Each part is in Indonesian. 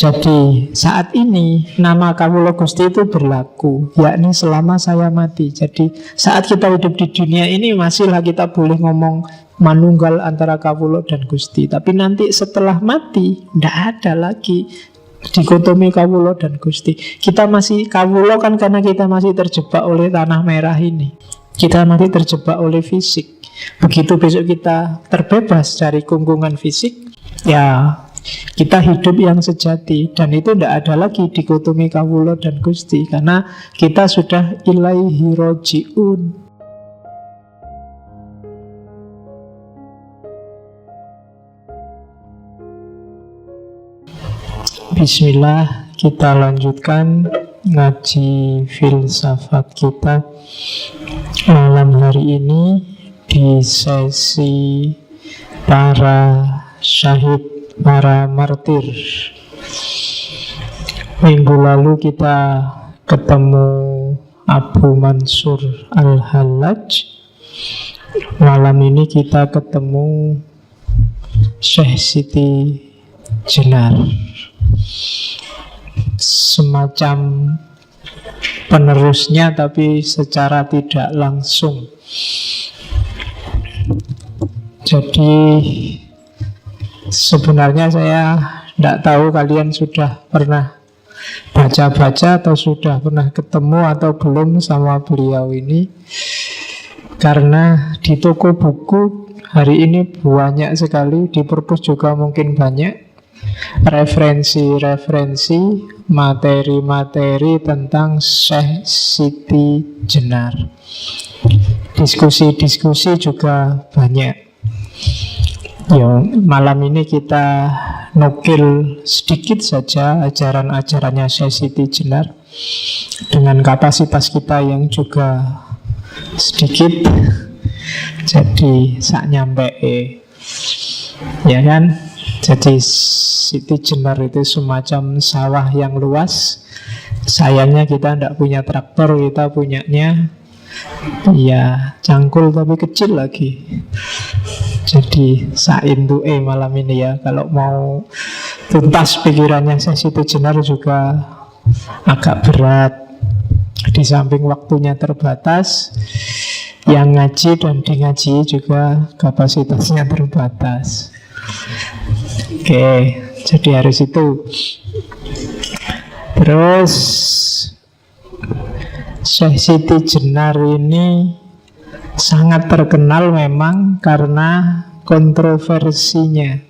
Jadi saat ini nama Kawula Gusti itu berlaku, yakni selama saya mati. Jadi saat kita hidup di dunia ini masihlah kita boleh ngomong manunggal antara Kawula dan Gusti. Tapi nanti setelah mati tidak ada lagi dikotomi Kawula dan Gusti. Kita masih Kawula kan karena kita masih terjebak oleh tanah merah ini. Kita masih terjebak oleh fisik. Begitu besok kita terbebas dari kungkungan fisik, ya kita hidup yang sejati. Dan itu tidak ada lagi dikotomi Kawula dan Gusti, karena kita sudah ilaihi roji'un. Bismillah, kita lanjutkan ngaji filsafat kita malam hari ini di sesi para syahid, para martir. Minggu lalu kita ketemu Abu Mansur Al-Hallaj. Malam ini kita ketemu Syekh Siti Jenar, semacam penerusnya tapi secara tidak langsung. Jadi sebenarnya saya tidak tahu kalian sudah pernah baca-baca atau sudah pernah ketemu atau belum sama beliau ini. Karena di toko buku hari ini banyak sekali, di perpus juga mungkin banyak referensi-referensi, materi-materi tentang Syekh Siti Jenar. Diskusi-diskusi juga banyak. Malam ini kita nukil sedikit saja ajaran-ajarannya Syekh Siti Jenar dengan kapasitas kita yang juga sedikit. Jadi sak nyampe ya kan. Jadi Siti Jenar itu semacam sawah yang luas. Sayangnya kita tidak punya traktor, kita punyanya ya cangkul tapi kecil lagi. Jadi saintuke malam ini ya. Kalau mau tuntas pikirannya Siti Jenar juga agak berat. Di samping waktunya terbatas, yang ngaji dan di ngaji juga kapasitasnya terbatas. Oke, jadi harus itu. Terus Syekh Siti Jenar ini sangat terkenal memang karena kontroversinya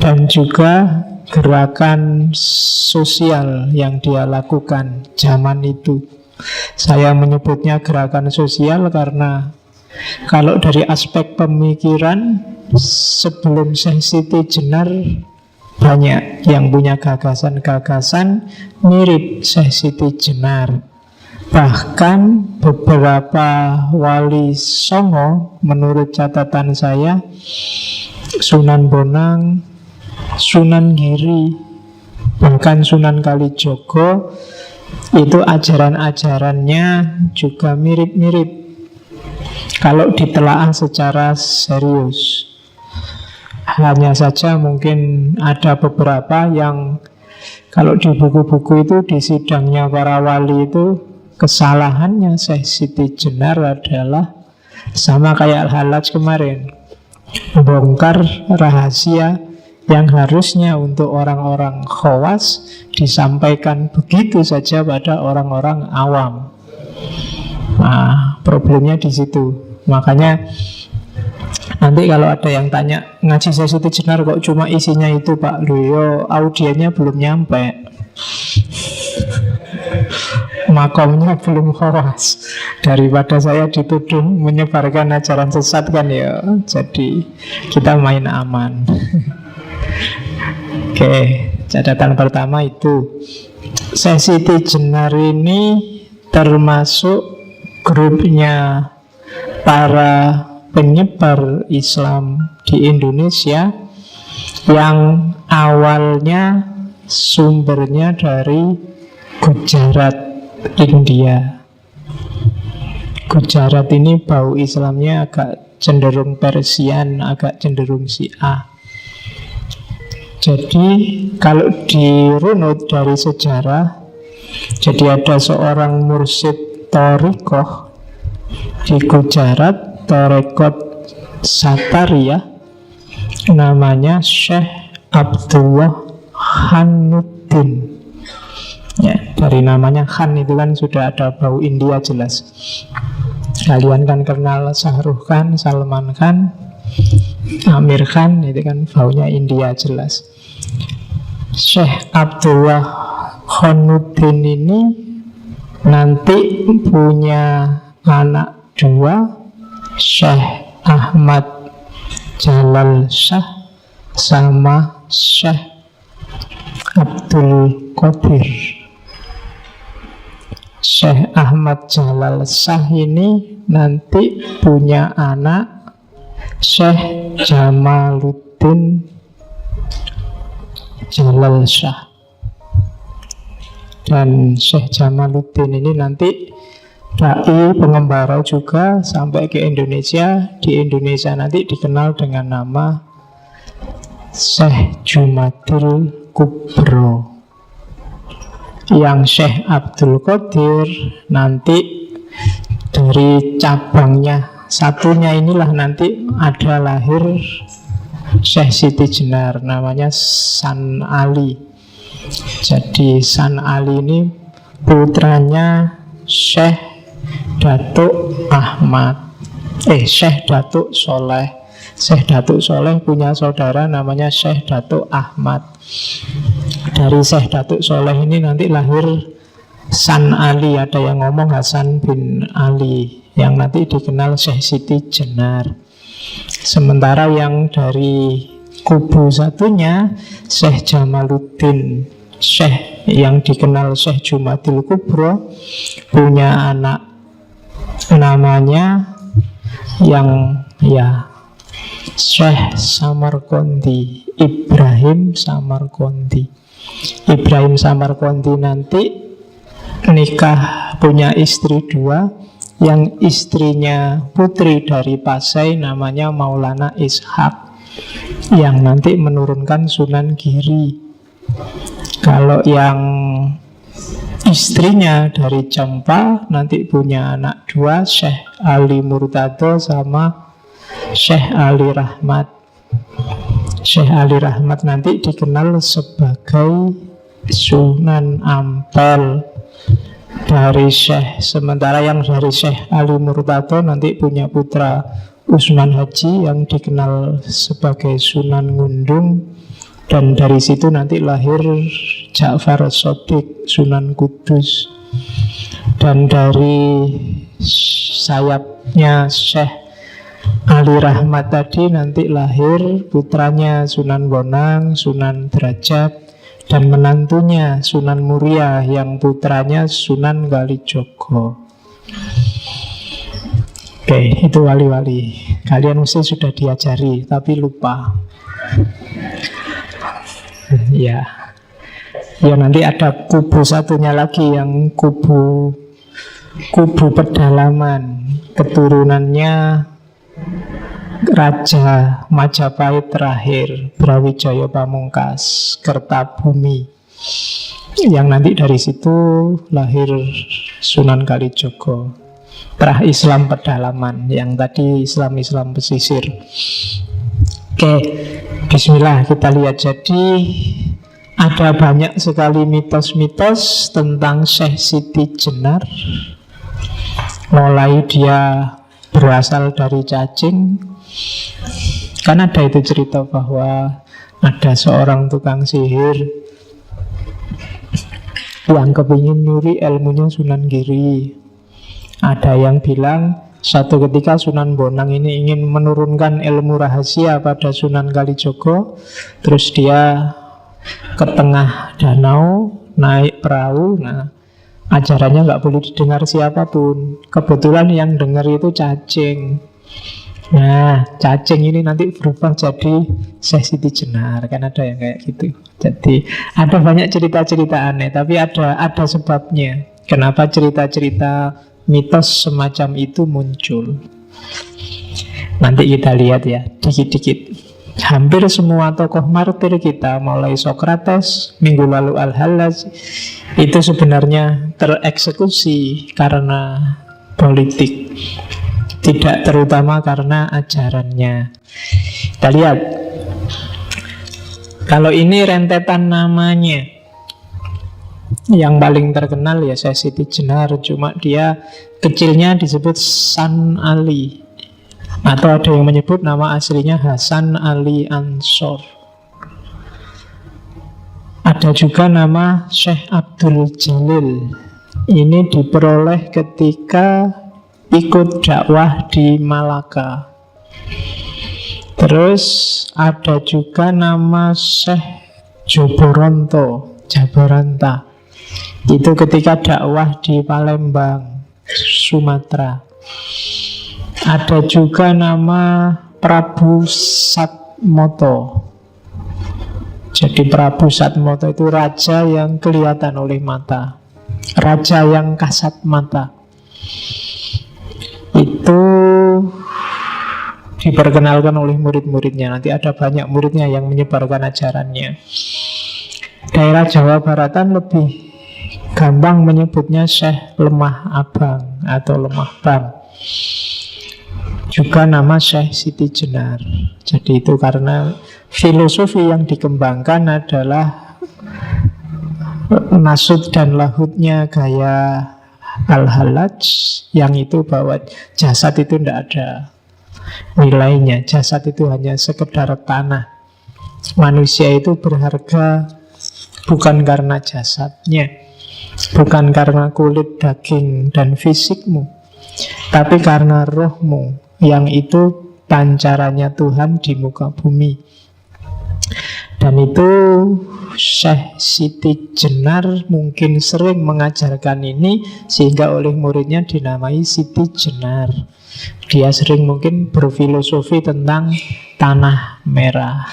dan juga gerakan sosial yang dia lakukan zaman itu. Saya menyebutnya gerakan sosial karena kalau dari aspek pemikiran, sebelum Syekh Siti Jenar banyak yang punya gagasan-gagasan mirip Syekh Siti Jenar. Bahkan beberapa wali songo, menurut catatan saya, Sunan Bonang, Sunan Giri, bahkan Sunan Kalijogo, itu ajaran-ajarannya juga mirip-mirip kalau ditelaah secara serius. Hanya saja mungkin ada beberapa yang kalau di buku-buku itu, di sidangnya para wali itu, kesalahannya Syekh Siti Jenar adalah sama kayak Al-Hallaj kemarin, bongkar rahasia yang harusnya untuk orang-orang khawas disampaikan begitu saja pada orang-orang awam. Nah, problemnya di situ. Makanya nanti kalau ada yang tanya, ngaji Syekh Siti Jenar kok cuma isinya itu Pak? Loh, audiennya belum nyampe, makomnya belum khawas. Daripada saya dituduh menyebarkan ajaran sesat kan ya, jadi kita main aman. Oke, catatan pertama itu Syekh Siti Jenar ini termasuk grupnya para penyebar Islam di Indonesia yang awalnya sumbernya dari Gujarat, India. Gujarat ini bau Islamnya agak cenderung Persian, agak cenderung Syiah. Jadi kalau dirunut dari sejarah, jadi ada seorang mursyid Thariqah di Gujarat, Tarekat Satariyah, namanya Syekh Abdullah Khanuddin. Ya, dari namanya Khan itu kan sudah ada bau India jelas. Kalian kan kenal Shahrukh Khan, Salman Khan, Amir Khan, itu kan baunya India jelas. Syekh Abdullah Khanuddin ini nanti punya anak dua, Syekh Ahmad Jalal Shah sama Syekh Abdul Qadir. Syekh Ahmad Jalal Shah ini nanti punya anak Syekh Jamaluddin Jalal Shah. Dan Syekh Jamaluddin ini nanti dai pengembara juga sampai ke Indonesia. Di Indonesia nanti dikenal dengan nama Syekh Jumadil Kubro. Yang Syekh Abdul Qadir nanti dari cabangnya satunya inilah nanti ada lahir Syekh Siti Jenar, namanya San Ali. Jadi San Ali ini putranya Syekh Datuk Ahmad, Syekh Datuk Soleh. Syekh Datuk Soleh punya saudara namanya Syekh Datuk Ahmad. Dari Syekh Datuk Soleh ini nanti lahir San Ali. Ada yang ngomong Hasan bin Ali, yang nanti dikenal Syekh Siti Jenar. Sementara yang dari kubu satunya Syekh Jamaluddin Syekh, yang dikenal Syekh Jumadil Kubro, punya anak namanya yang Syekh Samarqandi, Ibrahim Samarqandi. Ibrahim Samarqandi nanti nikah, punya istri dua. Yang istrinya putri dari Pasai namanya Maulana Ishaq, yang nanti menurunkan Sunan Giri. Kalau yang istrinya dari Cempa nanti punya anak dua, Syekh Ali Murtado sama Syekh Ali Rahmat. Syekh Ali Rahmat nanti dikenal sebagai Sunan Ampel dari Syekh. Sementara yang dari Syekh Ali Murtado nanti punya putra Usman Haji yang dikenal sebagai Sunan Ngundung. Dan dari situ nanti lahir Ja'far Shadiq, Sunan Kudus. Dan dari sayapnya Syekh Ali Rahmat tadi nanti lahir putranya Sunan Bonang, Sunan Derajat, dan menantunya Sunan Muria yang putranya Sunan Kalijogo. Oke, itu wali-wali. Kalian mesti sudah diajari, tapi lupa. Ya, nanti ada kubu satunya lagi, yang kubu pedalaman. Keturunannya Raja Majapahit terakhir, Brawijaya Pamungkas, Kertabumi. Yang nanti dari situ lahir Sunan Kalijogo. Terah Islam pedalaman, yang tadi Islam pesisir. Oke, bismillah, kita lihat. Jadi ada banyak sekali mitos-mitos tentang Syekh Siti Jenar. Mulai dia berasal dari cacing. Kan ada itu cerita bahwa ada seorang tukang sihir yang kepingin nyuri ilmunya Sunan Giri. Ada yang bilang suatu ketika Sunan Bonang ini ingin menurunkan ilmu rahasia pada Sunan Kalijogo. Terus dia ke tengah danau, naik perahu. Nah, ajarannya nggak boleh didengar siapapun. Kebetulan yang dengar itu cacing. Nah, cacing ini nanti berubah jadi Syekh Siti Jenar. Kan ada yang kayak gitu. Jadi ada banyak cerita-cerita aneh, tapi ada sebabnya. Kenapa cerita-cerita mitos semacam itu muncul? Nanti kita lihat ya, dikit-dikit. Hampir semua tokoh martir kita, mulai Sokrates, minggu lalu Al-Hallaj, itu sebenarnya tereksekusi karena politik, tidak terutama karena ajarannya. Kita lihat, kalau ini rentetan namanya, yang paling terkenal ya Syekh Siti Jenar, cuma dia kecilnya disebut San Ali, atau ada yang menyebut nama aslinya Hasan Ali Ansor. Ada juga nama Syekh Abdul Jalil. Ini diperoleh ketika ikut dakwah di Malaka. Terus ada juga nama Syekh Jabaranta. Itu ketika dakwah di Palembang, Sumatera. Ada juga nama Prabu Satmoto. Jadi Prabu Satmoto itu raja yang kelihatan oleh mata, raja yang kasat mata. Itu diperkenalkan oleh murid-muridnya. Nanti ada banyak muridnya yang menyebarkan ajarannya. Daerah Jawa Baratan lebih gampang menyebutnya Syekh Lemah Abang atau Lemah Bang. Juga nama Syekh Siti Jenar. Jadi itu karena filosofi yang dikembangkan adalah nasud dan lahutnya gaya Al-Hallaj, yang itu bahwa jasad itu tidak ada nilainya. Jasad itu hanya sekedar tanah. Manusia itu berharga bukan karena jasadnya, bukan karena kulit, daging, dan fisikmu, tapi karena rohmu, yang itu pancarannya Tuhan di muka bumi. Dan itu Syekh Siti Jenar mungkin sering mengajarkan ini, sehingga oleh muridnya dinamai Siti Jenar. Dia sering mungkin berfilosofi tentang tanah merah.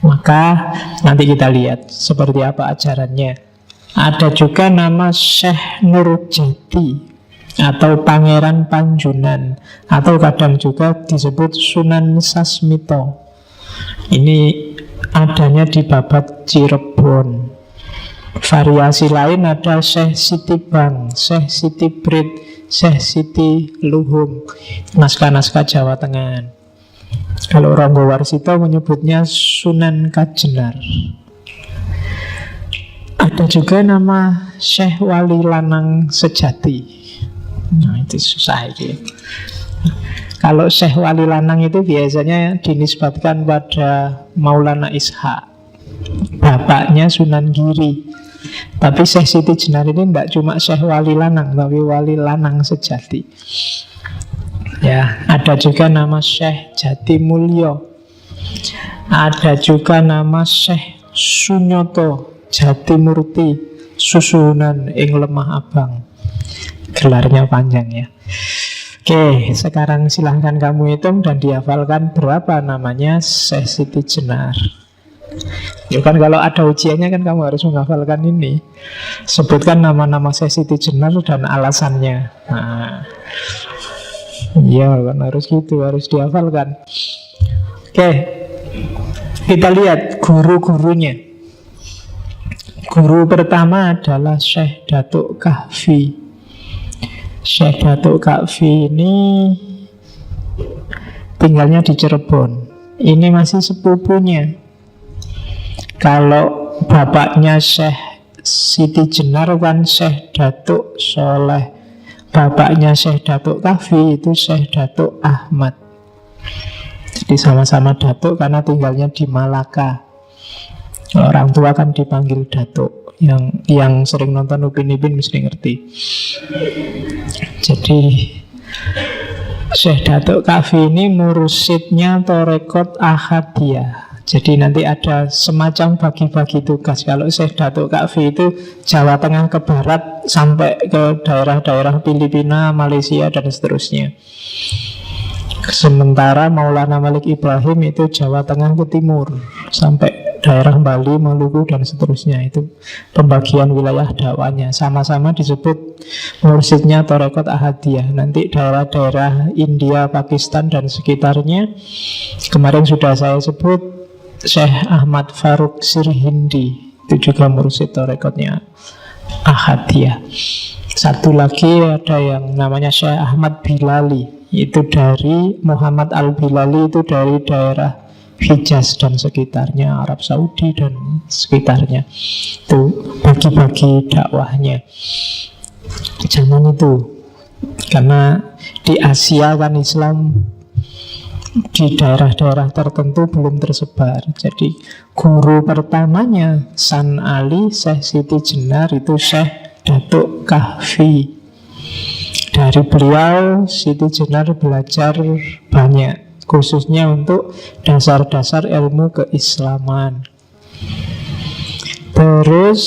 Maka nanti kita lihat seperti apa ajarannya. Ada juga nama Syekh Nurjati atau Pangeran Panjunan, atau kadang juga disebut Sunan Sasmito. Ini adanya di Babat Cirebon. Variasi lain ada Syekh Siti Bang, Syekh Siti Brit, Syekh Siti Luhung, naskah-naskah Jawa Tengah. Kalau Ronggo Warsito menyebutnya Sunan Kajenar. Ada juga nama Syekh Wali Lanang Sejati. Nah, itu susah itu. Kalau Syekh Wali Lanang itu biasanya dinisbatkan pada Maulana Ishaq, bapaknya Sunan Giri. Tapi Syekh Siti Jenar ini tidak cuma Syekh Wali Lanang, tapi Wali Lanang Sejati. Ya, ada juga nama Syekh Jati Mulyo. Ada juga nama Syekh Sunyoto Jati Murti Susunan ing Lemah Abang. Gelarnya panjang ya. Oke, sekarang silahkan kamu hitung dan dihafalkan berapa namanya Syekh Siti Jenar. Ya kan kalau ada ujiannya kan kamu harus menghafalkan ini. Sebutkan nama-nama Syekh Siti Jenar dan alasannya. Nah, iya kan harus gitu, harus dihafalkan. Oke, kita lihat guru-gurunya. Guru pertama adalah Syekh Datuk Kahfi. Syekh Datuk Kahfi ini tinggalnya di Cirebon. Ini masih sepupunya. Kalau bapaknya Syekh Siti Jenar kan Syekh Datuk Soleh, bapaknya Syekh Datuk Kahfi itu Syekh Datuk Ahmad. Jadi sama-sama Datuk karena tinggalnya di Malaka. Orang tua kan dipanggil Datuk. Yang sering nonton Upin Ipin mesti ngerti. Jadi Syekh Datuk Kahfi ini mursyidnya Torekot Ahadiyah. Jadi nanti ada semacam bagi-bagi tugas. Kalau Syekh Datuk Kahfi itu Jawa Tengah ke barat sampai ke daerah-daerah Filipina, Malaysia, dan seterusnya. Sementara Maulana Malik Ibrahim itu Jawa Tengah ke timur sampai daerah Bali, Maluku, dan seterusnya. Itu pembagian wilayah dakwahnya. Sama-sama disebut mursyidnya Tarekat Ahadiyah. Nanti daerah-daerah India, Pakistan dan sekitarnya, kemarin sudah saya sebut Syekh Ahmad Faruk Sirhindi, itu juga mursyid Tarekatnya Ahadiyah. Satu lagi ada yang namanya Syekh Ahmad Bilali, itu dari Muhammad Al-Bilali, itu dari daerah Hijaz dan sekitarnya, Arab Saudi dan sekitarnya. Itu bagi-bagi dakwahnya zaman itu. Karena di Asia kan Islam di daerah-daerah tertentu belum tersebar. Jadi guru pertamanya San Ali, Syekh Siti Jenar, itu Syekh Datuk Kahfi. Dari beliau Siti Jenar belajar banyak, khususnya untuk dasar-dasar ilmu keislaman. Terus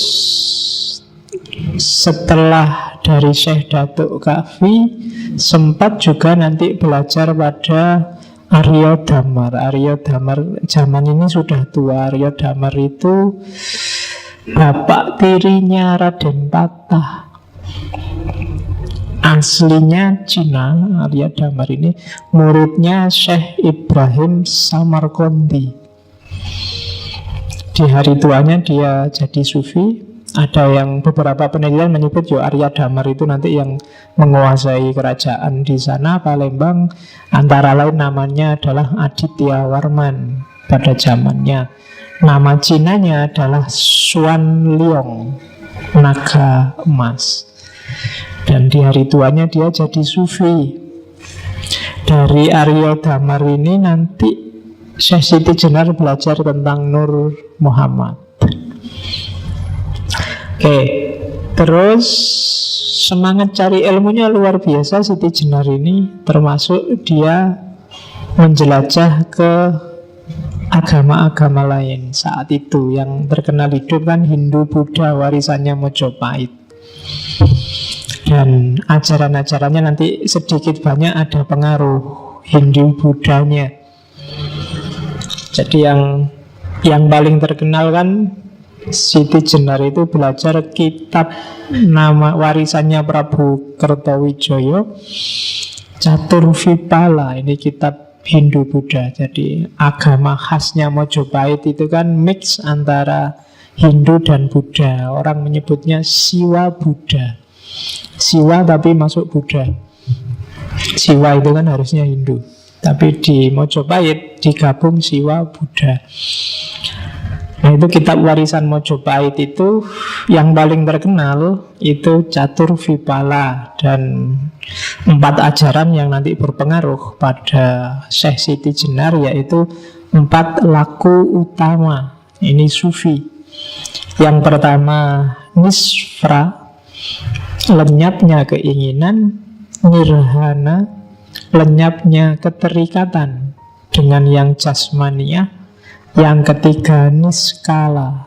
setelah dari Syekh Datuk Kahfi, sempat juga nanti belajar pada Arya Damar. Arya Damar zaman ini sudah tua. Arya Damar itu bapak tirinya Raden Patah. Aslinya Cina. Arya Damar ini muridnya Syekh Ibrahim Samarqandi. Di hari tuanya dia jadi sufi. Ada yang beberapa penelitian menyebut Arya Damar itu nanti yang menguasai kerajaan di sana, Palembang. Antara lain namanya adalah Aditya Warman pada zamannya. Nama Cinanya adalah Xuan Liong, naga emas. Dan di hari tuanya dia jadi sufi. Dari Arya Damar ini nanti Syekh Siti Jenar belajar tentang Nur Muhammad. Oke, terus semangat cari ilmunya luar biasa Siti Jenar ini. Termasuk dia menjelajah ke agama-agama lain saat itu. Yang terkenal hidup kan Hindu, Buddha, warisannya Mojopahit. Dan ajaran-ajarannya nanti sedikit banyak ada pengaruh Hindu Buddhanya. Jadi yang paling terkenal kan Siti Jenar itu belajar kitab nama warisannya Prabu Kertawijaya, Caturvipala. Ini kitab Hindu Buddha. Jadi agama khasnya Mojopahit itu kan mix antara Hindu dan Buddha. Orang menyebutnya Siwa Buddha. Siwa tapi masuk Buddha. Siwa itu kan harusnya Hindu, tapi di Mojopahit digabung Siwa Buddha. Nah, itu kitab warisan Mojopahit itu yang paling terkenal itu Caturvipala, dan 4 ajaran yang nanti berpengaruh pada Syekh Siti Jenar, yaitu 4 laku utama. Ini sufi. Yang pertama nisfra, lenyapnya keinginan. Nirhana, lenyapnya keterikatan dengan yang jasmaniah. Yang ketiga niskala.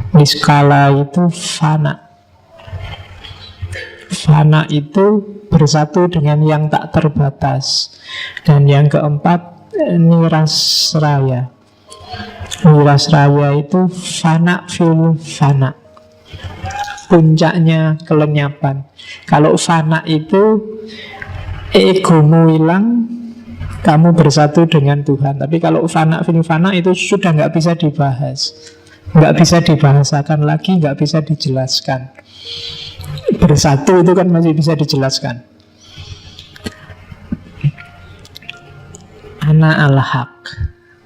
Niskala itu fana. Fana itu bersatu dengan yang tak terbatas. Dan yang keempat nirasraya. Nirasraya itu fana fil fana, puncaknya kelenyapan. Kalau fana itu egomu hilang, kamu bersatu dengan Tuhan. Tapi kalau fana fil fana itu sudah nggak bisa dibahas, nggak bisa dibahasakan lagi, nggak bisa dijelaskan. Bersatu itu kan masih bisa dijelaskan. Ana al-haq,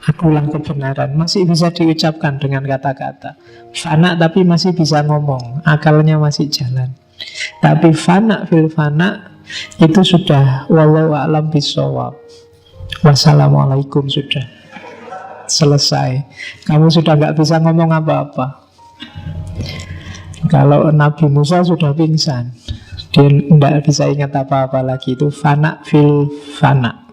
akulah kebenaran, masih bisa diucapkan dengan kata-kata. Fana tapi masih bisa ngomong, akalnya masih jalan. Tapi fana fil fana itu sudah wallahu a'lam bishawab. Wassalamualaikum, sudah selesai. Kamu sudah nggak bisa ngomong apa-apa. Kalau Nabi Musa sudah pingsan, dia tidak bisa ingat apa-apa lagi. Itu fana fil fana.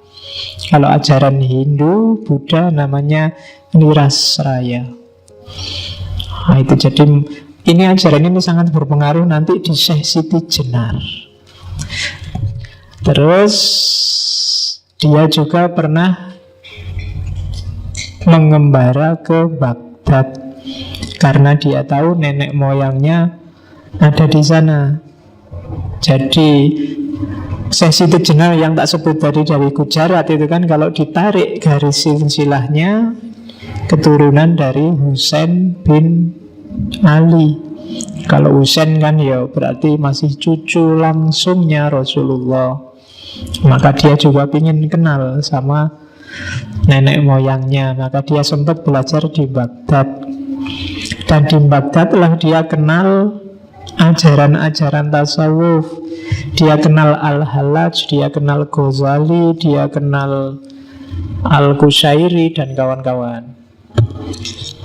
Kalau ajaran Hindu, Buddha namanya nirasraya. Nah, itu jadi ini ajaran ini sangat berpengaruh nanti di Syekh Siti Jenar. Terus dia juga pernah mengembara ke Baghdad karena dia tahu nenek moyangnya ada di sana. Jadi Syekh Siti Jenar yang tak sebut tadi dari Gujarat itu kan kalau ditarik garis silsilahnya keturunan dari Husain bin Ali. Kalau Husain kan ya berarti masih cucu langsungnya Rasulullah. Maka dia juga ingin kenal sama nenek moyangnya. Maka dia sempat belajar di Baghdad. Dan di Baghdad lah dia kenal ajaran-ajaran tasawuf. Dia kenal Al-Hallaj, dia kenal Ghazali, dia kenal Al-Qushairi dan kawan-kawan.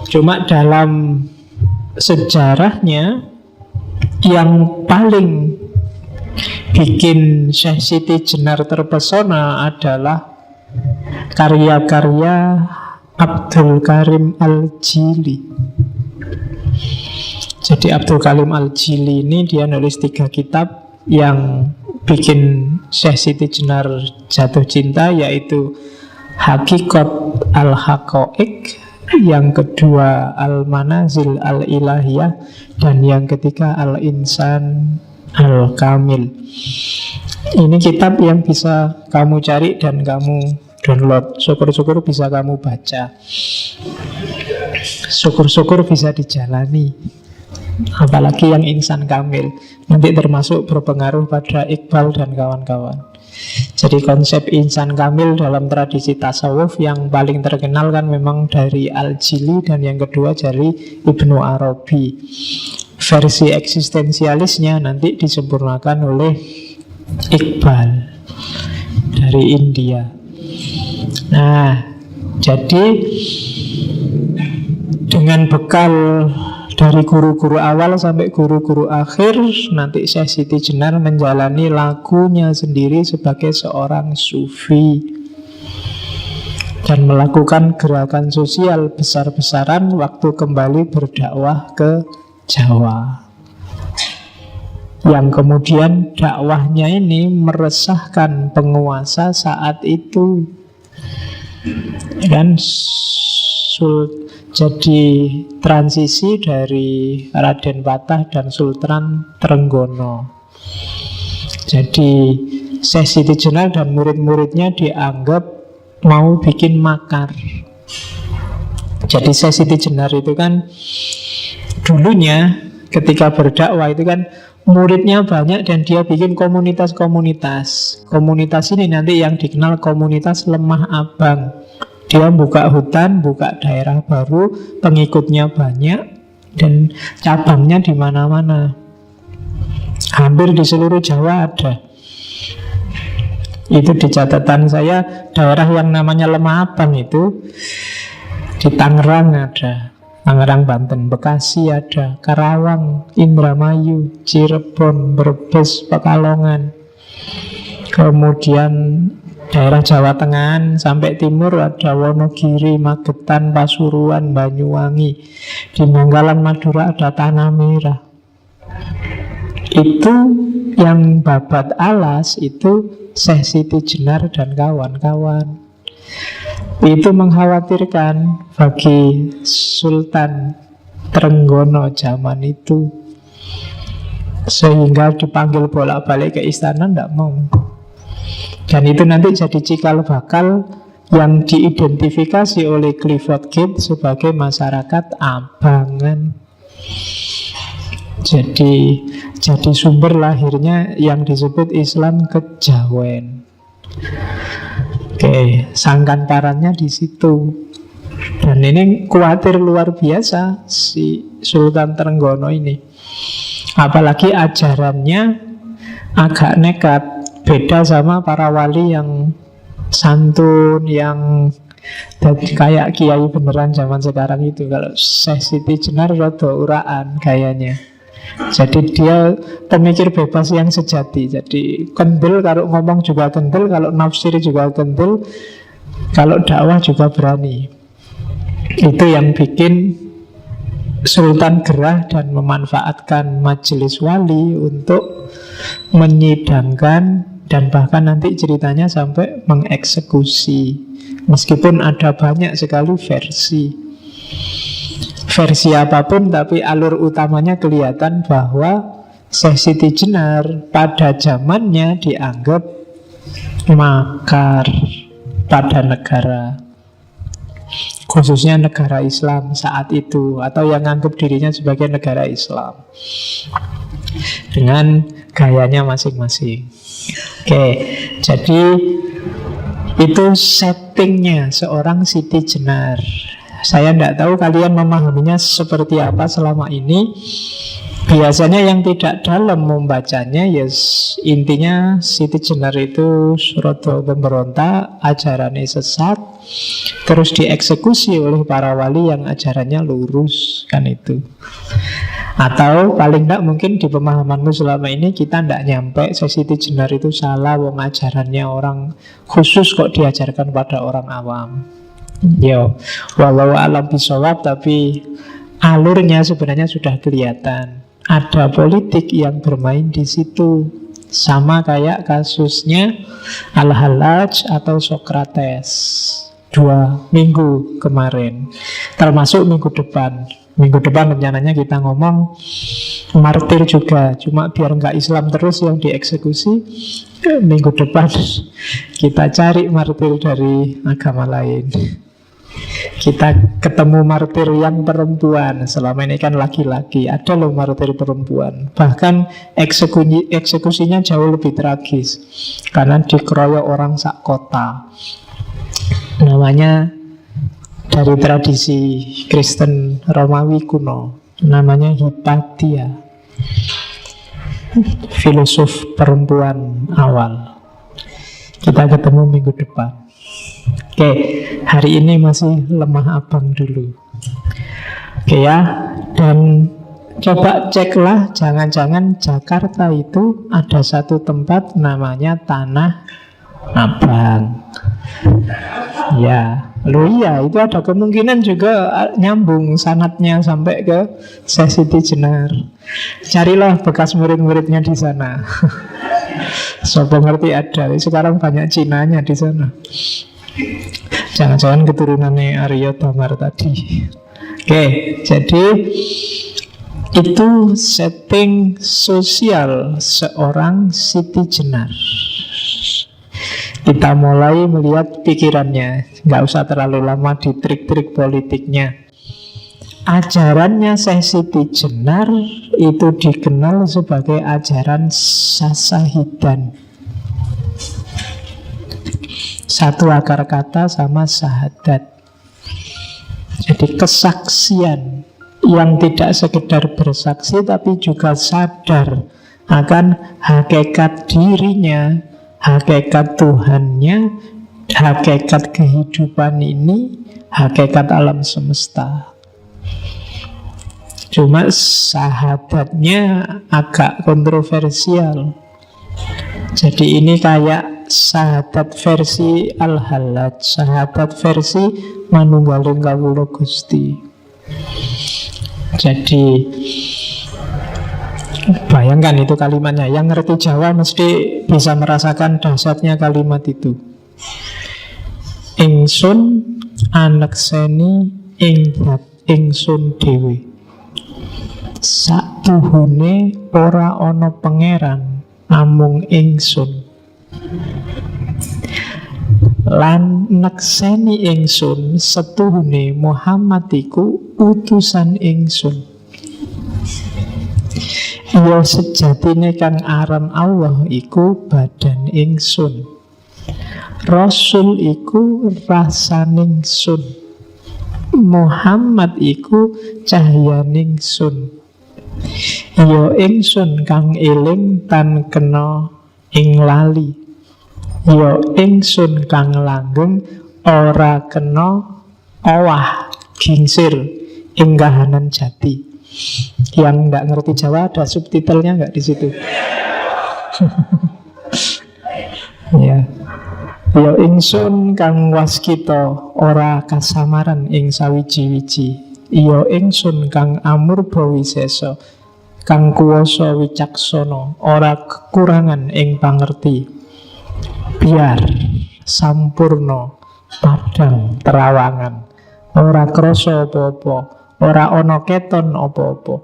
Cuma dalam sejarahnya yang paling bikin Syekh Siti Jenar terpesona adalah karya-karya Abdul Karim Al-Jili. Jadi Abdul Karim Al-Jili ini dia nulis 3 kitab yang bikin Syekh Siti Jenar jatuh cinta, yaitu Hakikat Al-Haqaiq, yang kedua Al-Manazil Al-Ilahiyah, dan yang ketiga Al-Insan Al-Kamil. Ini kitab yang bisa kamu cari dan kamu download. Syukur-syukur bisa kamu baca. Syukur-syukur bisa dijalani. Apalagi yang Insan Kamil, nanti termasuk berpengaruh pada Iqbal dan kawan-kawan. Jadi konsep Insan Kamil dalam tradisi tasawuf yang paling terkenal kan memang dari Al-Jili, dan yang kedua dari Ibnu Arabi. Versi eksistensialisnya nanti disempurnakan oleh Iqbal dari India. Nah, jadi dengan bekal dari guru-guru awal sampai guru-guru akhir, nanti Syekh Siti Jenar menjalani lakunya sendiri sebagai seorang sufi dan melakukan gerakan sosial besar-besaran waktu kembali berdakwah ke Jawa, yang kemudian dakwahnya ini meresahkan penguasa saat itu. Dan jadi transisi dari Raden Patah dan Sultan Trenggono. Jadi Syekh Siti Jenar dan murid-muridnya dianggap mau bikin makar. Jadi Syekh Siti Jenar itu kan dulunya ketika berdakwah itu kan muridnya banyak dan dia bikin komunitas-komunitas. Komunitas ini nanti yang dikenal komunitas Lemah Abang. Dia buka hutan, buka daerah baru, pengikutnya banyak dan cabangnya di mana-mana. Hampir di seluruh Jawa ada. Itu di catatan saya, daerah yang namanya Lemah Abang itu di Tangerang ada, Tangerang Banten, Bekasi ada, Karawang, Indramayu, Cirebon, Brebes, Pekalongan. Kemudian daerah Jawa Tengah sampai timur ada Wonogiri, Magetan, Pasuruan, Banyuwangi. Di Bangkalan, Madura ada Tanah Merah. Itu yang babat alas itu Syekh Siti Jenar dan kawan-kawan. Itu mengkhawatirkan bagi Sultan Trenggono zaman itu, sehingga dipanggil bolak-balik ke istana, tidak mau. Dan itu nanti jadi cikal bakal yang diidentifikasi oleh Clifford Gate sebagai masyarakat abangan. Jadi sumber lahirnya yang disebut Islam kejawen. Oke, sangkantarannya di situ. Dan ini khawatir luar biasa si Sultan Trenggono ini. Apalagi ajarannya agak nekat, beda sama para wali yang santun, yang kayak kiai beneran zaman sekarang itu. Kalau Syekh Siti Jenar rada uraan gayanya. Jadi dia pemikir bebas yang sejati. Jadi kendel, kalau ngomong juga kendel, kalau nafsir juga kendel, kalau dakwah juga berani. Itu yang bikin Sultan gerah dan memanfaatkan majelis wali untuk menyidangkan dan bahkan nanti ceritanya sampai mengeksekusi. Meskipun ada banyak sekali versi apapun, tapi alur utamanya kelihatan bahwa Syekh Siti Jenar pada zamannya dianggap makar pada negara, khususnya negara Islam saat itu, atau yang anggap dirinya sebagai negara Islam, dengan gayanya masing-masing. Oke, jadi itu settingnya seorang Siti Jenar. Saya tidak tahu kalian memahaminya seperti apa selama ini. Biasanya yang tidak dalam membacanya, yes, intinya Siti Jenar itu Surodo pemberontak, ajarannya sesat, terus dieksekusi oleh para wali yang ajarannya lurus, kan itu. Atau paling tidak mungkin di pemahamanmu selama ini kita tidak nyampe Siti Jenar itu salah, wong ajarannya orang khusus kok diajarkan pada orang awam. Yo, walau alam bisawab, tapi alurnya sebenarnya sudah kelihatan. Ada politik yang bermain di situ, sama kayak kasusnya Al-Hallaj atau Sokrates 2 minggu kemarin, termasuk minggu depan. Minggu depan rencananya kita ngomong martir juga, cuma biar nggak Islam terus yang dieksekusi. Minggu depan kita cari martir dari agama lain. Kita ketemu martir yang perempuan. Selama ini kan laki-laki, ada loh martir perempuan. Bahkan eksekusinya jauh lebih tragis, karena dikeroyok orang sak kota. Namanya dari tradisi Kristen Romawi kuno, namanya Hipatia, filosof perempuan awal. Kita ketemu minggu depan. Oke, hari ini masih lemah abang dulu. Oke ya, dan coba ceklah, jangan-jangan Jakarta itu ada satu tempat namanya Tanah Abang. Ya, lo iya, itu ada kemungkinan juga nyambung sanadnya sampai ke Syekh Siti Jenar. Carilah bekas murid-muridnya di sana. Sopo ngerti ada, sekarang banyak Cinanya di sana. Jangan-jangan keturunannya Arya Damar tadi. Oke, jadi itu setting sosial seorang Siti Jenar. Kita mulai melihat pikirannya. Nggak usah terlalu lama di trik-trik politiknya. Ajarannya Syekh Siti Jenar itu dikenal sebagai ajaran Sasahidan. Satu akar kata sama syahadat. Jadi kesaksian yang tidak sekedar bersaksi, tapi juga sadar akan hakikat dirinya, hakikat Tuhannya, hakikat kehidupan ini, hakikat alam semesta. Cuma syahadatnya agak kontroversial. Jadi ini kayak syahadat versi Al-Hallaj, syahadat versi Manunggaling Kawula Gusti. Jadi bayangkan itu kalimatnya. Yang ngerti Jawa mesti bisa merasakan dahsyatnya kalimat itu. Ingsun anekseni ing zat ingsun dhewe. Satuhune ora ana pangeran namung ingsun. Lan nekseni ingsun setuhune Muhammad iku utusan ingsun. Ya sejatine kang aran Allah iku badan ingsun. Rasul iku rasaning sun. Muhammad iku cahyaning sun. Ya ingsun kang eling tan kena ing lali. Ya ingsun kang langgeng ora kena owah gingsir ing kahanan jati. Yang nggak ngerti Jawa ada subtitlenya nggak di situ? Ya. Ya ingsun kang waskita ora kasamaran ing sawiji-wiji. Ya ingsun kang amurba wisesa kang kuwasa wicaksana ora kekurangan ing pangerti. Biar sampurna padang terawangan ora krasa apa-apa, ora ana keton apa-apa.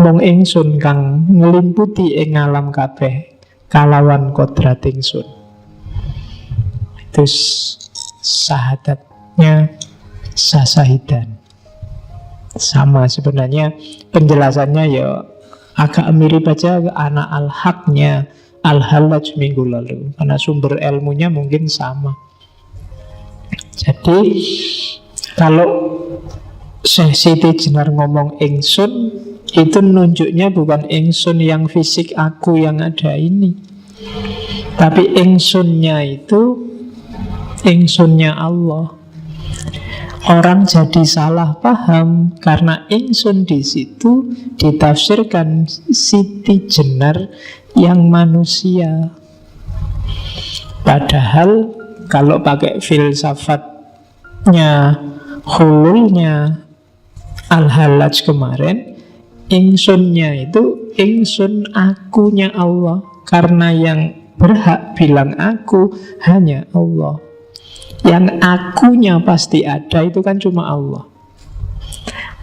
Mung ingsun kang nglimputi ing alam kabeh kalawan kodrat ingsun. Itu syahadatnya Sasahidan. Sama sebenarnya penjelasannya ya agak mirip aja anak al-haqnya Al-Hallaj minggu lalu, karena sumber ilmunya mungkin sama. Jadi kalau Syekh Siti Jenar ngomong ingsun, itu nunjuknya bukan ingsun yang fisik aku yang ada ini, tapi ingsunnya itu ingsunnya Allah. Orang jadi salah paham karena ingsun di situ ditafsirkan Siti Jenar yang manusia. Padahal kalau pakai filsafatnya hululnya Al-Hallaj kemarin, ingsunnya itu ingsun akunya Allah, karena yang berhak bilang aku hanya Allah. Yang akunya pasti ada itu kan cuma Allah.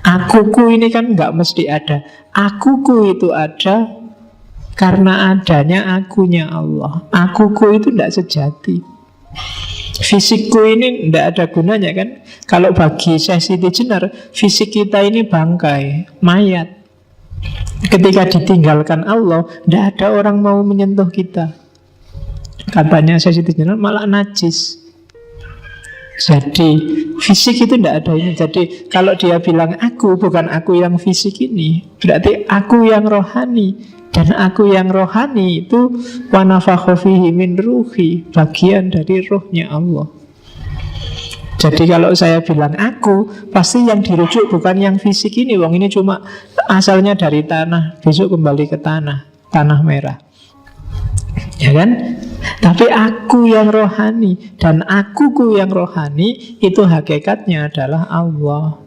Akuku ini kan nggak mesti ada. Akuku itu ada karena adanya akunya Allah. Akuku itu tidak sejati. Fisikku ini tidak ada gunanya kan. Kalau bagi Syekh Siti Jenar, fisik kita ini bangkai, mayat. Ketika ditinggalkan Allah, tidak ada orang mau menyentuh kita. Katanya Syekh Siti Jenar malah najis. Jadi fisik itu tidak ada ini. Jadi kalau dia bilang aku, bukan aku yang fisik ini, berarti aku yang rohani. Dan aku yang rohani itu wa nafakha fihi min ruhi, bagian dari ruhnya Allah. Jadi kalau saya bilang aku, pasti yang dirujuk bukan yang fisik ini. Wong ini cuma asalnya dari tanah, besok kembali ke tanah, tanah merah. Ya kan? Tapi aku yang rohani, dan akuku yang rohani itu hakikatnya adalah Allah.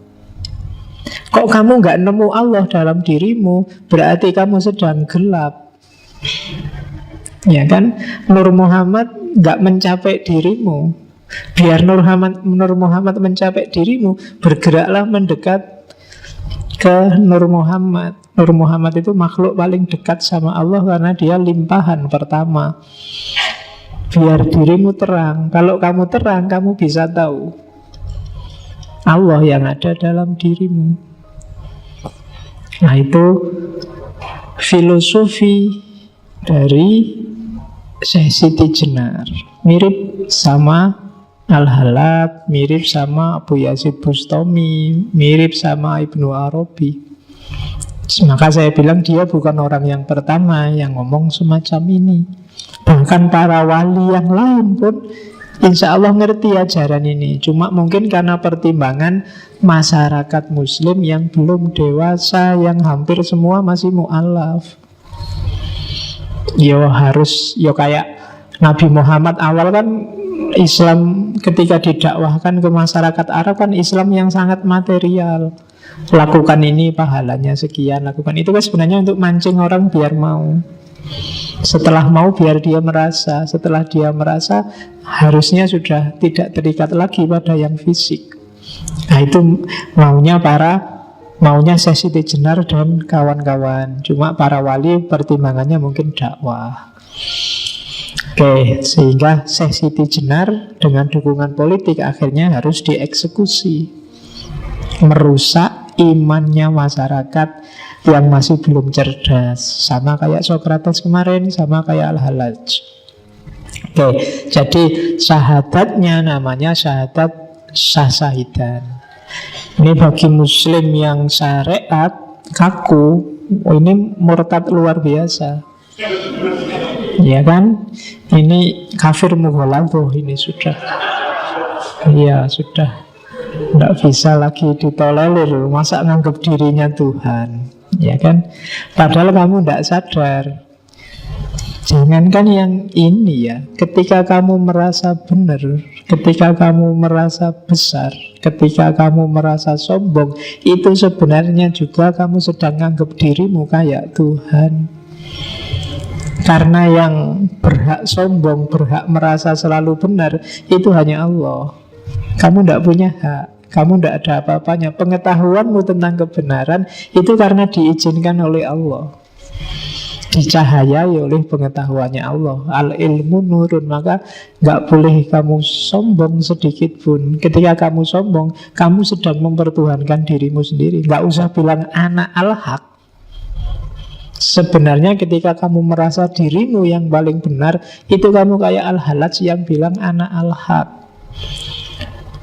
Kok kamu nggak nemu Allah dalam dirimu, berarti kamu sedang gelap. Ya kan? Nur Muhammad nggak mencapai dirimu. Biar Nur Muhammad mencapai dirimu, bergeraklah mendekat ke Nur Muhammad. Nur Muhammad itu makhluk paling dekat sama Allah karena dia limpahan pertama. Biar dirimu terang. Kalau kamu terang, kamu bisa tahu Allah yang ada dalam dirimu. Nah itu filosofi dari Syekh Siti Jenar. Mirip sama Al-Hallaj, mirip sama Abu Yazid Bustami, mirip sama Ibnu Arabi. Maka saya bilang dia bukan orang yang pertama yang ngomong semacam ini. Bahkan para wali yang lain pun insya Allah ngerti ajaran ini. Cuma mungkin karena pertimbangan masyarakat muslim yang belum dewasa, yang hampir semua masih mu'alaf. Yo harus, yo kayak Nabi Muhammad awal kan Islam ketika didakwahkan ke masyarakat Arab kan Islam yang sangat material. Lakukan ini pahalanya sekian, lakukan itu kan sebenarnya untuk mancing orang biar mau. Setelah mau biar dia merasa. Setelah dia merasa harusnya sudah tidak terikat lagi pada yang fisik. Nah itu maunya Syekh Siti Jenar dan kawan-kawan. Cuma para wali pertimbangannya mungkin dakwah. Oke, sehingga Syekh Siti Jenar dengan dukungan politik akhirnya harus dieksekusi, merusak imannya masyarakat yang masih belum cerdas. Sama kayak Sokrates kemarin, sama kayak Al-Hallaj. Oke, jadi syahadatnya namanya syahadat Sasahidan. Ini bagi muslim yang syariat kaku, ini murtad luar biasa. Ya kan? Ini kafir mughaladzah ini sudah. Iya, sudah. Tidak bisa lagi ditolerir. Masa nganggap dirinya Tuhan, ya kan? Padahal kamu tidak sadar. Jangankan yang ini ya, ketika kamu merasa benar, ketika kamu merasa besar, ketika kamu merasa sombong, itu sebenarnya juga kamu sedang nganggap dirimu kayak Tuhan. Karena yang berhak sombong, berhak merasa selalu benar, itu hanya Allah. Kamu tidak punya hak. Kamu tidak ada apa-apanya. Pengetahuanmu tentang kebenaran itu karena diizinkan oleh Allah, dicahayai oleh pengetahuannya Allah. Al ilmu nurun. Maka nggak boleh kamu sombong sedikit pun. Ketika kamu sombong, kamu sedang mempertuhankan dirimu sendiri. Nggak usah bilang anak al-haq. Sebenarnya ketika kamu merasa dirimu yang paling benar, itu kamu kayak Al-Halaj yang bilang anak al-haq,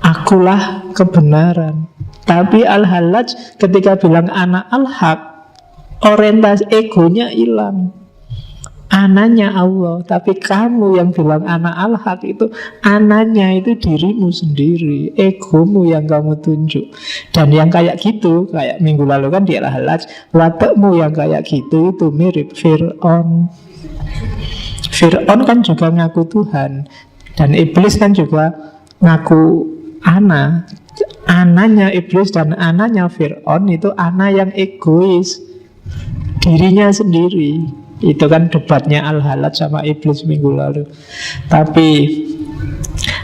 akulah kebenaran. Tapi Al-Halaj ketika bilang anak al-haq, orientasi egonya hilang. Ananya Allah. Tapi kamu yang bilang anak al-haq itu, ananya itu dirimu sendiri, egomu yang kamu tunjuk. Dan yang kayak gitu, kayak minggu lalu kan di Al-Halaj, watakmu yang kayak gitu itu mirip Fir'aun. Fir'aun kan juga ngaku Tuhan, dan iblis kan juga ngaku ana. Ananya iblis dan ananya Fir'aun itu ana yang egois, dirinya sendiri. Itu kan debatnya Al-Halaj sama iblis minggu lalu. Tapi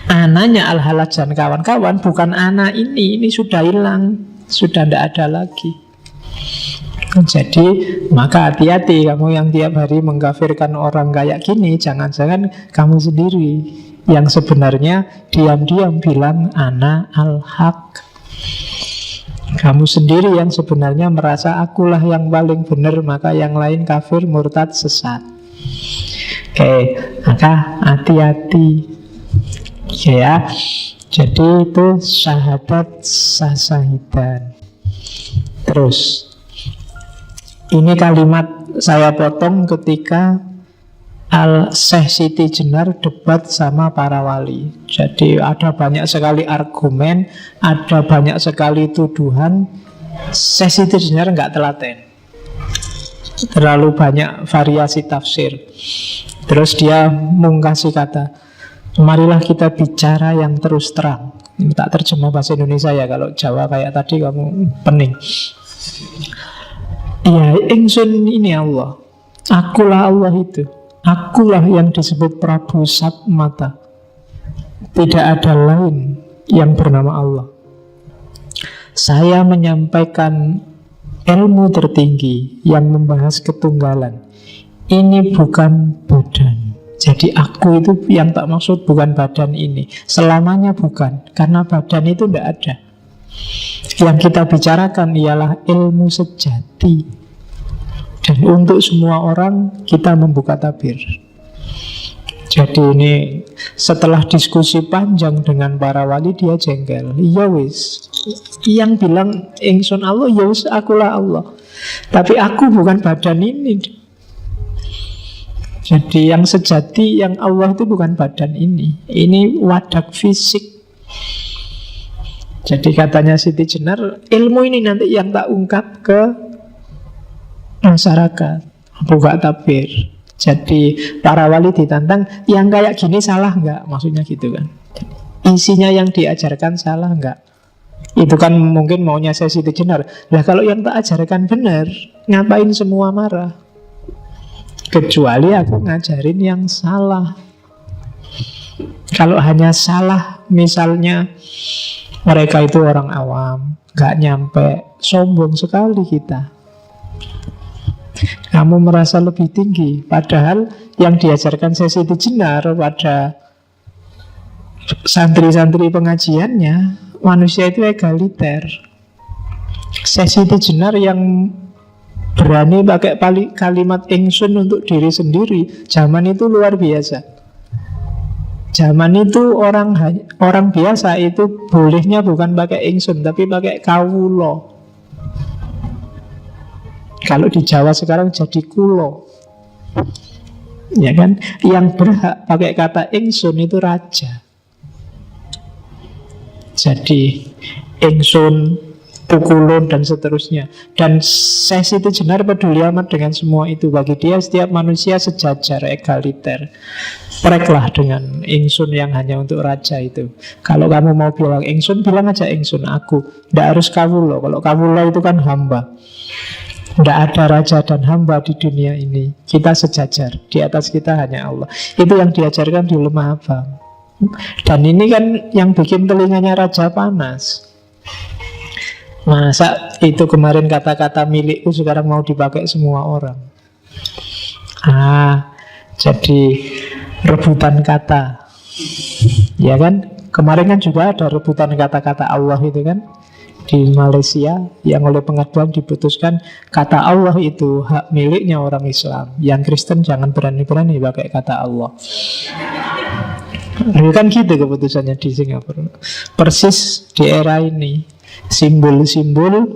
ananya Al-Halaj dan kawan-kawan bukan ana ini sudah hilang, sudah tidak ada lagi. Jadi maka hati-hati kamu yang tiap hari mengkafirkan orang kayak gini. Jangan-jangan kamu sendiri yang sebenarnya diam-diam bilang ana al-haq. Kamu sendiri yang sebenarnya merasa akulah yang paling benar, maka yang lain kafir, murtad, sesat. Oke, maka hati-hati. Ya, jadi itu syahadat sasahidan. Terus ini kalimat saya potong ketika Syekh Siti Jenar debat sama para wali. Jadi ada banyak sekali argumen, ada banyak sekali tuduhan. Syekh Siti Jenar nggak telaten, terlalu banyak variasi tafsir. Terus dia mengkasih kata, marilah kita bicara yang terus terang. Ini tak terjemah bahasa Indonesia ya, kalau Jawa kayak tadi kamu pening. Iya, ingsun ini Allah, akulah Allah itu. Akulah yang disebut Prabu Satmata. Tidak ada lain yang bernama Allah. Saya menyampaikan ilmu tertinggi yang membahas ketunggalan. Ini bukan badan. Jadi aku itu yang tak maksud bukan badan ini. Selamanya bukan, karena badan itu tidak ada. Yang kita bicarakan ialah ilmu sejati. Dan untuk semua orang kita membuka tabir. Jadi ini setelah diskusi panjang dengan para wali, dia jengkel. Ya wis, yang bilang ingsun Allah, ya wis akulah Allah. Tapi aku bukan badan ini. Jadi yang sejati, yang Allah itu bukan badan ini. Ini wadak fisik. Jadi katanya Siti Jenar, ilmu ini nanti yang tak ungkap ke masyarakat, buka tabir. Jadi para wali ditantang, yang kayak gini salah nggak? Maksudnya gitu kan. Isinya yang diajarkan salah nggak? Itu kan mungkin maunya saya Siti Jenar. Lah kalau yang tak ajarkan benar, ngapain semua marah? Kecuali aku ngajarin yang salah. Kalau hanya salah, misalnya mereka itu orang awam, nggak nyampe, sombong sekali kita. Kamu merasa lebih tinggi, padahal yang diajarkan Siti Jenar pada santri-santri pengajiannya, manusia itu egaliter. Siti Jenar yang berani pakai kalimat ingsun untuk diri sendiri, zaman itu luar biasa. Zaman itu orang biasa itu bolehnya bukan pakai ingsun, tapi pakai kawulo. Kalau di Jawa sekarang jadi kulo, ya kan? Yang berhak pakai kata ingsun itu raja. Jadi ingsun, pukulun dan seterusnya. Dan Syekh Siti Jenar peduli amat dengan semua itu. Bagi dia setiap manusia sejajar, egaliter. Preklah dengan ingsun yang hanya untuk raja itu. Kalau kamu mau bilang ingsun, bilang aja ingsun aku. Tidak harus kawulo. Kalau kawulo itu kan hamba. Tidak ada raja dan hamba di dunia ini. Kita sejajar. Di atas kita hanya Allah. Itu yang diajarkan di Lemah Abang. Dan ini kan yang bikin telinganya raja panas. Masa itu kemarin kata-kata milikku sekarang mau dipakai semua orang? Jadi rebutan kata. Ya kan? Kemarin kan juga ada rebutan kata-kata Allah itu kan, di Malaysia, yang oleh pengadilan diputuskan kata Allah itu hak miliknya orang Islam. Yang Kristen jangan berani-berani pakai kata Allah. Kan gitu keputusannya di Singapura. Persis di era ini. Simbol-simbol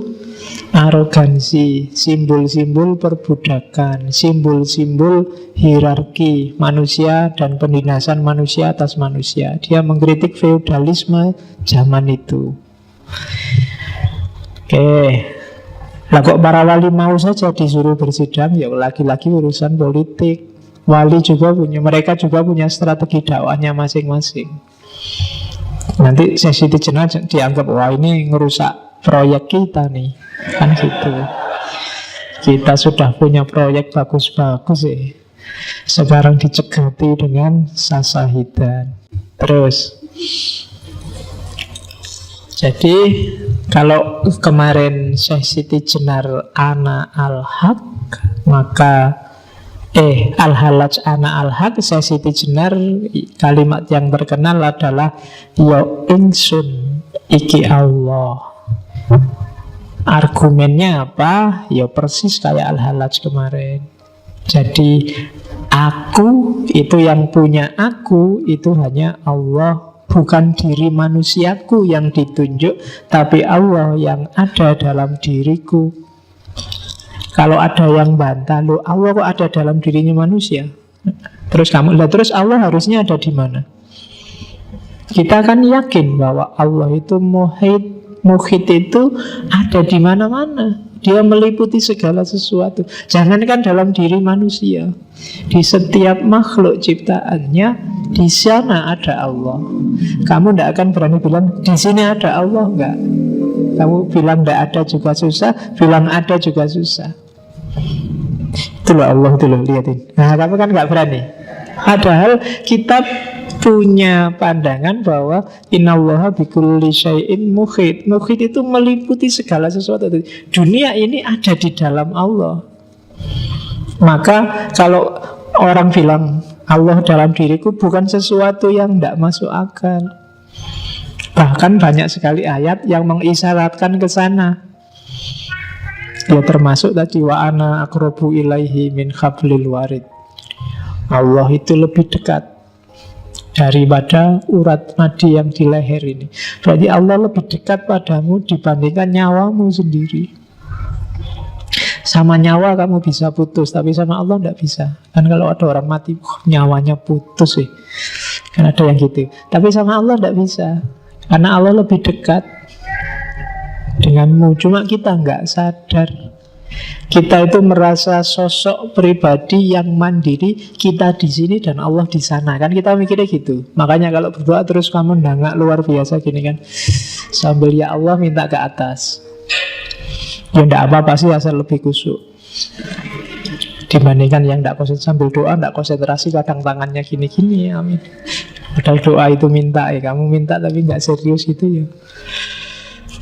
arogansi, simbol-simbol perbudakan, simbol-simbol hierarki manusia dan penindasan manusia atas manusia. Dia mengkritik feodalisme zaman itu. Lah kok para wali mau saja disuruh bersidang? Ya lagi-lagi urusan politik. Wali juga punya, mereka juga punya strategi dakwahnya masing-masing. Nanti sesi jenah dianggap wah ini ngerusak proyek kita nih, kan gitu. Kita sudah punya proyek bagus-bagus sih, sekarang dicegati dengan sasahidan. Terus, jadi kalau kemarin Syekh Siti Jenar ana al-haq, maka al-halaj ana al-haq, Syekh Siti Jenar kalimat yang terkenal adalah yo ingsun iki Allah. Argumennya apa? Ya persis kayak al-halaj kemarin. Jadi aku itu, yang punya aku itu hanya Allah, bukan diri manusiaku yang ditunjuk, tapi Allah yang ada dalam diriku. Kalau ada yang bantah, loh Allah kok ada dalam dirinya manusia? Terus terus Allah harusnya ada di mana? Kita kan yakin bahwa Allah itu muhit itu ada di mana-mana. Dia meliputi segala sesuatu. Jangankan dalam diri manusia, di setiap makhluk ciptaannya, di sana ada Allah. Kamu tidak akan berani bilang di sini ada Allah, enggak. Kamu bilang tidak ada juga susah, bilang ada juga susah. Itu loh Allah, itu loh, lihatin. Nah, kamu kan nggak berani. Padahal kita punya pandangan bahwa innallaha bikulli syai'in muhit. Muhit itu meliputi segala sesuatu. Dunia ini ada di dalam Allah. Maka kalau orang bilang Allah dalam diriku, bukan sesuatu yang tidak masuk akal. Bahkan banyak sekali ayat yang mengisyaratkan ke sana. Ya termasuk tadi wa ana aqrabu ilaihi min hablil warid. Allah itu lebih dekat daripada urat nadi yang di leher ini. Berarti Allah lebih dekat padamu dibandingkan nyawamu sendiri. Sama nyawa kamu bisa putus, tapi sama Allah tidak bisa. Kan kalau ada orang mati, nyawanya putus sih. Kan ada yang gitu. Tapi sama Allah tidak bisa, karena Allah lebih dekat denganmu. Cuma kita nggak sadar. Kita itu merasa sosok pribadi yang mandiri, kita di sini dan Allah di sana. Kan kita mikirnya gitu. Makanya kalau berdoa terus kamu nggak luar biasa gini kan, sambil ya Allah minta ke atas. Ya enggak apa-apa sih, asal lebih khusyuk. Dibandingkan yang enggak konsentrasi, sambil doa enggak konsentrasi, kadang tangannya gini-gini, amin. Padahal doa itu minta ya, kamu minta tapi enggak serius gitu ya.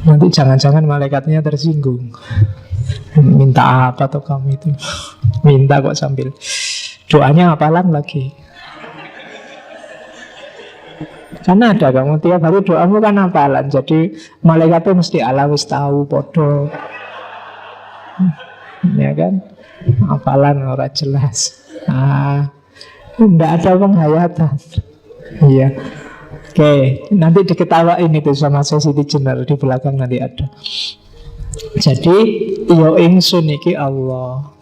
Nanti jangan-jangan malaikatnya tersinggung. Minta apa tuh kamu itu? Minta kok sambil doanya hafalan lagi. Karena ada kamu tiap hari doamu kan hafalan. Jadi malaikat itu mesti ala wis tahu podo. Ya kan? Hafalan ora jelas. Enggak ada penghayatan. Iya. Oke, nanti diketawain itu sama Siti Jenar di belakang nanti ada. Jadi yo ingsun iki Allah.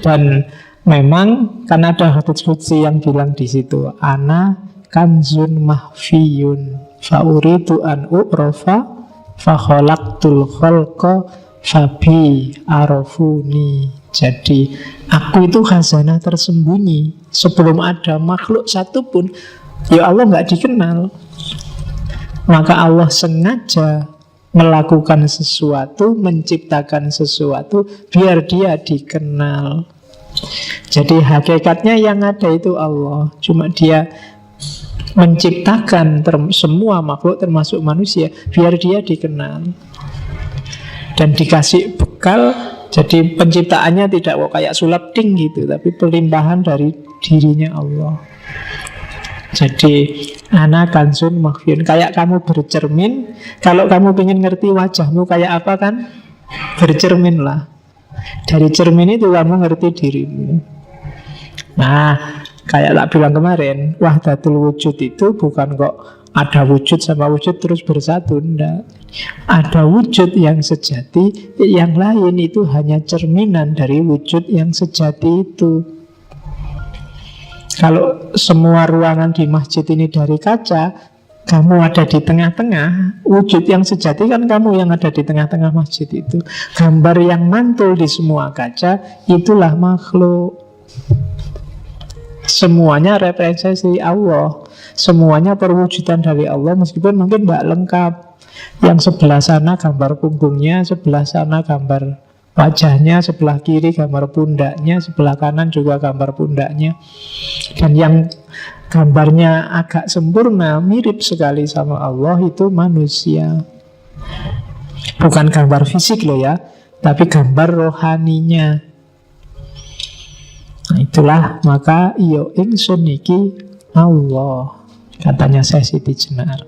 Dan memang kan ada hadits qudsi yang bilang di situ, ana kanzun mahfiyun fa uridu an u'rafa fa khalaqtul khalqa fabi arafuni. Jadi aku itu khazanah tersembunyi. Sebelum ada makhluk satupun, ya Allah nggak dikenal. Maka Allah sengaja melakukan sesuatu, menciptakan sesuatu biar dia dikenal. Jadi hakikatnya yang ada itu Allah. Cuma dia menciptakan semua makhluk termasuk manusia biar dia dikenal. dan dikasih bekal. Jadi penciptaannya tidak kok kayak sulap ting gitu, tapi pelimpahan dari dirinya Allah. Jadi ana kansun makhfiyun, kayak kamu bercermin. Kalau kamu ingin ngerti wajahmu kayak apa kan, bercermin lah. Dari cermin itu kamu ngerti dirimu. Nah, kayak tak bilang kemarin, wahdatul wujud itu bukan kok ada wujud sama wujud terus bersatu, enggak. Ada wujud yang sejati, yang lain itu hanya cerminan dari wujud yang sejati itu. Kalau semua ruangan di masjid ini dari kaca, kamu ada di tengah-tengah, wujud yang sejati kan kamu yang ada di tengah-tengah masjid itu. Gambar yang mantul di semua kaca, itulah makhluk. Semuanya representasi Allah, semuanya perwujudan dari Allah, meskipun mungkin tidak lengkap. Yang sebelah sana gambar punggungnya, sebelah sana gambar wajahnya, sebelah kiri gambar pundaknya, sebelah kanan juga gambar pundaknya. Dan yang gambarnya agak sempurna, mirip sekali sama Allah, itu manusia. Bukan gambar fisik loh ya, tapi gambar rohaninya. Nah itulah, maka iyo ingsun iki Allah, katanya Syekh Siti Jenar.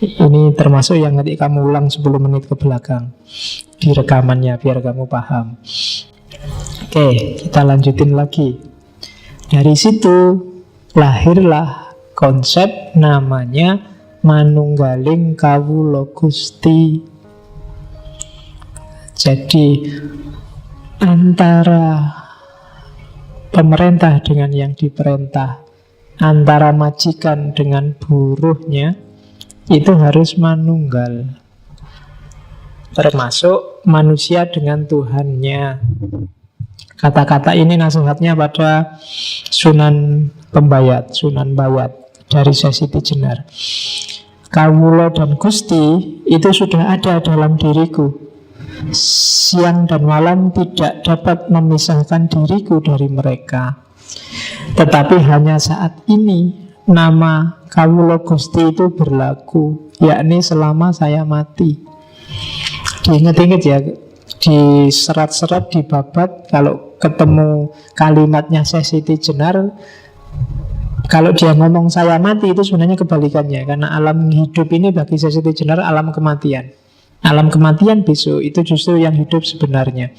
Ini termasuk yang nanti kamu ulang 10 menit ke belakang di rekamannya, biar kamu paham. Oke, kita lanjutin lagi. Dari situ lahirlah konsep namanya manunggaling kawula Gusti. Jadi antara pemerintah dengan yang diperintah, antara majikan dengan buruhnya, itu harus manunggal. Termasuk manusia dengan Tuhannya. Kata-kata ini nasihatnya pada Sunan Pembayat, Sunan Bayat dari Syekh Siti Jenar. Kawula dan Gusti itu sudah ada dalam diriku. Siang dan malam tidak dapat memisahkan diriku dari mereka. Tetapi hanya saat ini nama Kawula Gusti itu berlaku, yakni selama saya mati. Diingat-ingat ya, di serat-serat, di babat, kalau ketemu kalimatnya Syekh Siti Jenar, kalau dia ngomong saya mati, itu sebenarnya kebalikannya. Karena alam hidup ini bagi Syekh Siti Jenar alam kematian. Alam kematian besok itu justru yang hidup sebenarnya.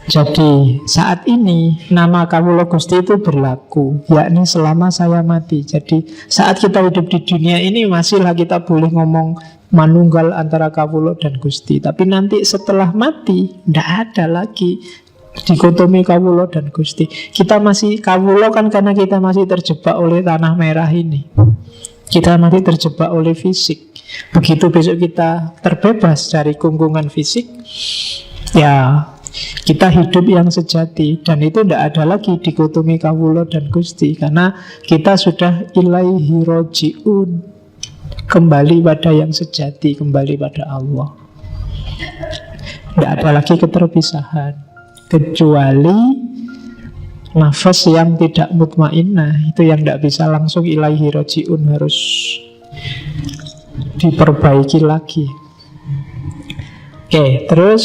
Jadi saat ini nama Kawula Gusti itu berlaku, yakni selama saya mati. Jadi saat kita hidup di dunia ini masihlah kita boleh ngomong manunggal antara Kawula dan Gusti. Tapi nanti setelah mati tidak ada lagi dikotomi Kawula dan Gusti. Kita masih Kawula kan karena kita masih terjebak oleh tanah merah ini. Kita masih terjebak oleh fisik. Begitu besok kita terbebas dari kungkungan fisik, ya kita hidup yang sejati. Dan itu tidak ada lagi dikotomi Kawula dan Gusti, karena kita sudah ilaihi roji'un, kembali pada yang sejati, kembali pada Allah. Tidak ada lagi keterpisahan, kecuali nafas yang tidak mutmainnah, itu yang tidak bisa langsung ilaihi roji'un, harus diperbaiki lagi. Oke, terus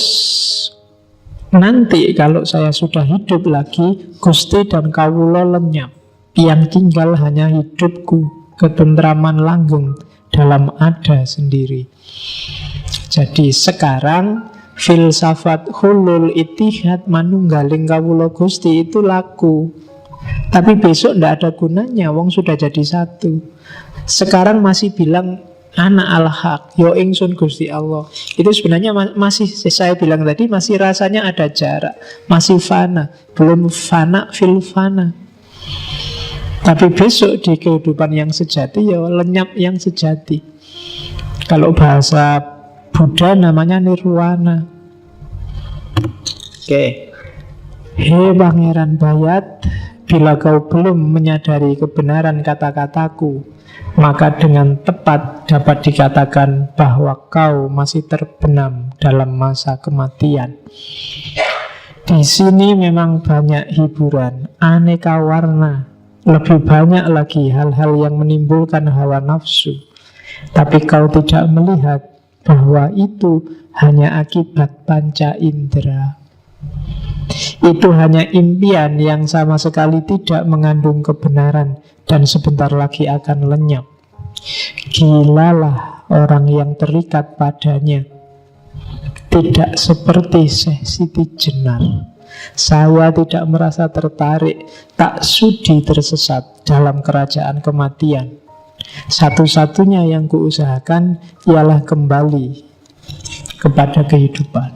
nanti kalau saya sudah hidup lagi, Gusti dan Kawula lenyap. Yang tinggal hanya hidupku, ketentraman langgeng dalam ada sendiri. Jadi sekarang filsafat hulul itihad manunggaling Kawula Gusti itu laku. Tapi besok tidak ada gunanya, wong sudah jadi satu. Sekarang masih bilang anak al-haq, yo ingsun Gusti Allah. Itu sebenarnya masih, saya bilang tadi, masih rasanya ada jarak, masih fana, belum fana fil fana. Tapi besok di kehidupan yang sejati, ya lenyap yang sejati. Kalau bahasa Buddha namanya nirwana. Oke. Hei Pangeran Bayat, bila kau belum menyadari kebenaran kata-kataku, maka dengan tepat dapat dikatakan bahwa kau masih terbenam dalam masa kematian. Di sini memang banyak hiburan, aneka warna, lebih banyak lagi hal-hal yang menimbulkan hawa nafsu. Tapi kau tidak melihat bahwa itu hanya akibat panca indera. Itu hanya impian yang sama sekali tidak mengandung kebenaran dan sebentar lagi akan lenyap. Gilalah orang yang terikat padanya, tidak seperti Syekh Siti Jenar. Saya tidak merasa tertarik, tak sudi tersesat dalam kerajaan kematian. Satu-satunya yang kuusahakan ialah kembali kepada kehidupan.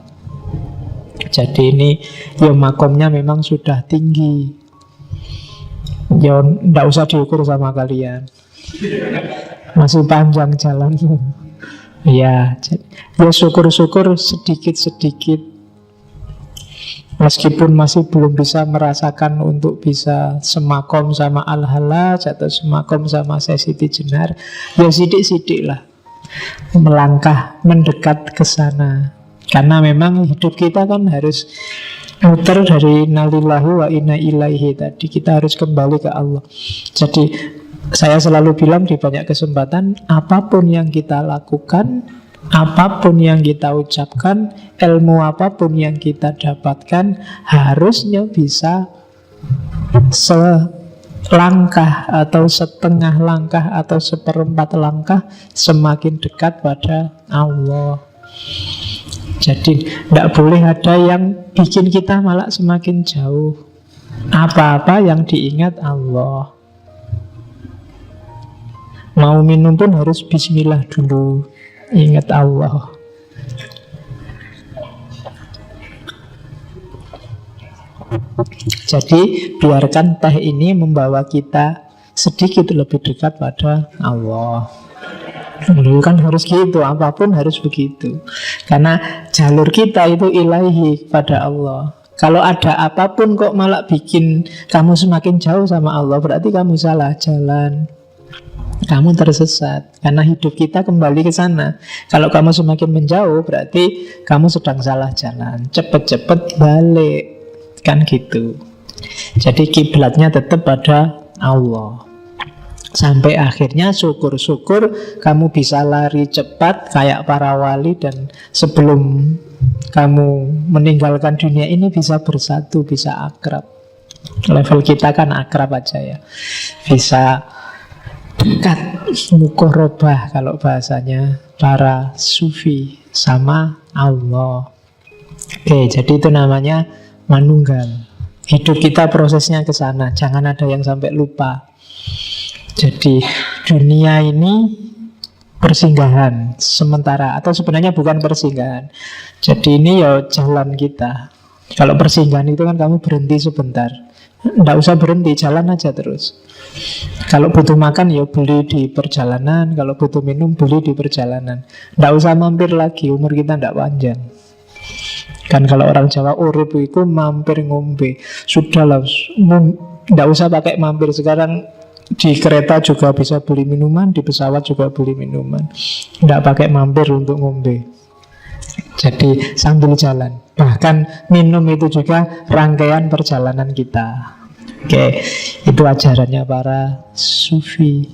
Jadi ini ya makomnya memang sudah tinggi. Ya tidak usah diukur sama kalian, masih panjang jalanmu. Ya syukur-syukur sedikit-sedikit, meskipun masih belum bisa merasakan untuk bisa semakom sama Al-Halaj atau semakom sama Syekh Siti Jenar, ya sidik-sidik lah melangkah mendekat ke sana. Karena memang hidup kita kan harus muter dari nalillahi wa inna ilaihi tadi. Kita harus kembali ke Allah. Jadi saya selalu bilang di banyak kesempatan, apapun yang kita lakukan, apapun yang kita ucapkan, ilmu apapun yang kita dapatkan, harusnya bisa selangkah atau setengah langkah atau seperempat langkah semakin dekat pada Allah. Jadi tidak boleh ada yang bikin kita malah semakin jauh. Apa-apa yang diingat Allah. Mau minum pun harus bismillah dulu, ingat Allah. Jadi biarkan teh ini membawa kita sedikit lebih dekat pada Allah. Dulu kan harus gitu, apapun harus begitu. Karena jalur kita itu ilahi pada Allah. Kalau ada apapun kok malah bikin kamu semakin jauh sama Allah, berarti kamu salah jalan, kamu tersesat. Karena hidup kita kembali ke sana. Kalau kamu semakin menjauh, berarti kamu sedang salah jalan. Cepet-cepet balik, kan gitu. Jadi kiblatnya tetap pada Allah. Sampai akhirnya syukur-syukur kamu bisa lari cepat kayak para wali, dan sebelum kamu meninggalkan dunia ini bisa bersatu, bisa akrab. Level kita kan akrab aja ya, bisa dekat, mukorobah kalau bahasanya para sufi sama Allah. Oke, jadi itu namanya manunggal. Hidup kita prosesnya ke sana, jangan ada yang sampai lupa. Jadi dunia ini persinggahan sementara, atau sebenarnya bukan persinggahan. Jadi ini ya jalan kita. Kalau persinggahan itu kan kamu berhenti sebentar, nggak usah berhenti, jalan aja terus. Kalau butuh makan ya beli di perjalanan, kalau butuh minum beli di perjalanan. Nggak usah mampir lagi, umur kita nggak panjang. Kan kalau orang Jawa urip itu mampir ngombe. Sudahlah, nggak usah pakai mampir. Sekarang di kereta juga bisa beli minuman, di pesawat juga beli minuman. Nggak pakai mampir untuk ngombe. Jadi sambil jalan. Bahkan minum itu juga rangkaian perjalanan kita. Oke, itu ajarannya para sufi.